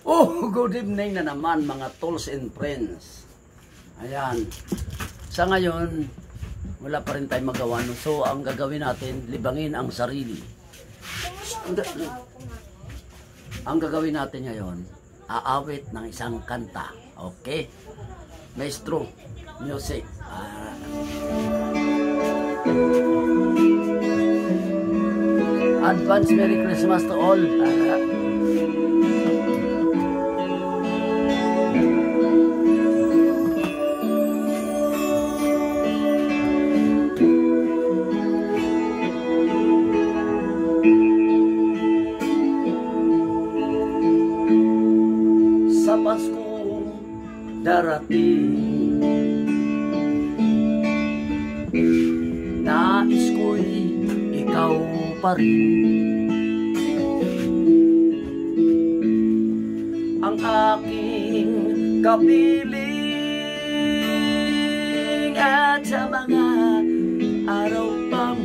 Oh, good evening na naman mga tools and friends. Ayan. Sa ngayon, wala pa rin tayong magawa. So, ang gagawin natin, libangin ang sarili. Ang gagawin natin ngayon, aawit ng isang kanta. Okay? Maestro, music. Advance Merry Christmas to all. Sa Pasko darating, nais ko'y ikaw pa rin ang aking kapiling, at sa mga araw pang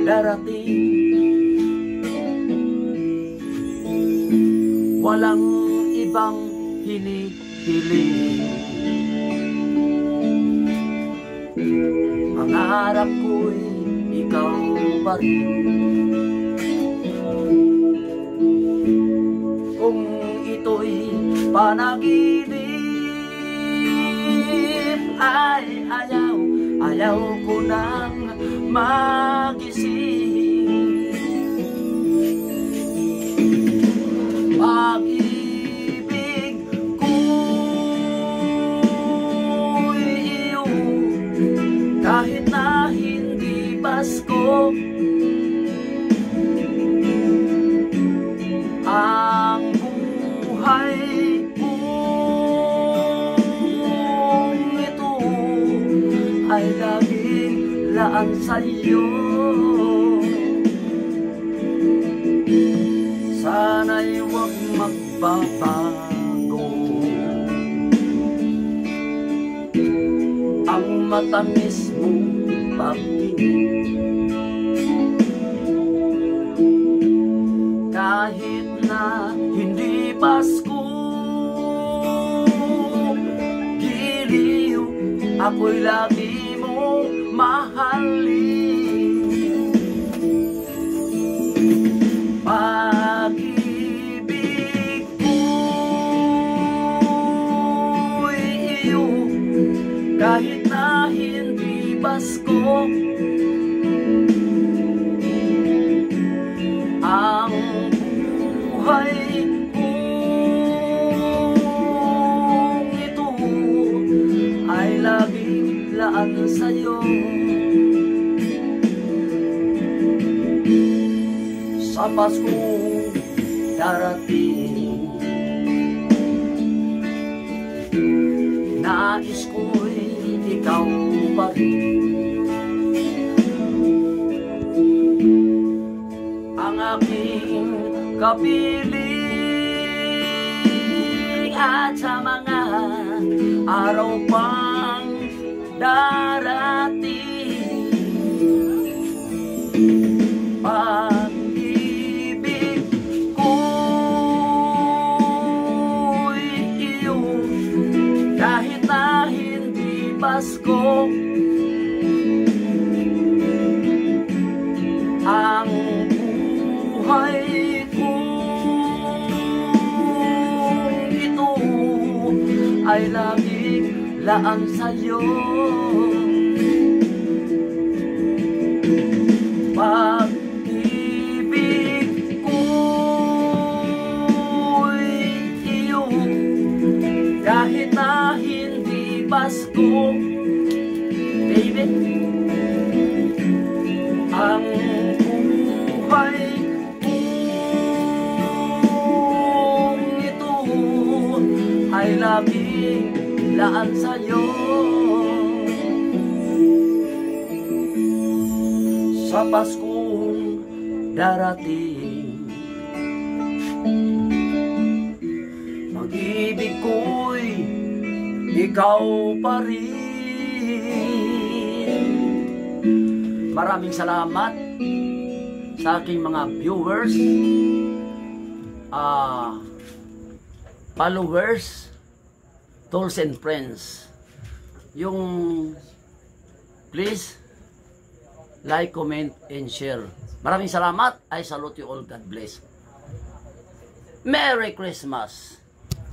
darating, walang ibang hinihiling. Pangarap ko'y ikaw pa rin. Kung ito'y panaginip, ay ayaw ko nang magising. Pag-ibig ko'y iyo, kahit na hindi Pasko. Ang buhay kong ito ay laging laan sa'yo. Sana'y huwag magbabago ang matamis mong pagtingin. Kahit na hindi Pasko, giliw, ako'y lagi mong mahalin. Pag-ibig ko'y iyo, kahit na hindi Pasko. Ang buhay kong ito ay laging laan sa'yo. Sa Pasko darating, nais ko'y ikaw pa rin. Ang aking kapiling, at sa mga araw pang darating, pag-ibig ko'y iyo, kahit na hindi Pasko. Ang buhay kong ito ay laging laan sa'yo. Pag-ibig ko'y iyo, kahit na hindi Pasko. Baby, ang buhay kong ito ay laging laan sa'yo. Sa Paskong darating, mag-ibig ko'y ikaw pa rin. Maraming salamat sa aking mga viewers. followers, tools and friends. Yung please like, comment, and share. Maraming salamat. I salute you all. God bless. Merry Christmas.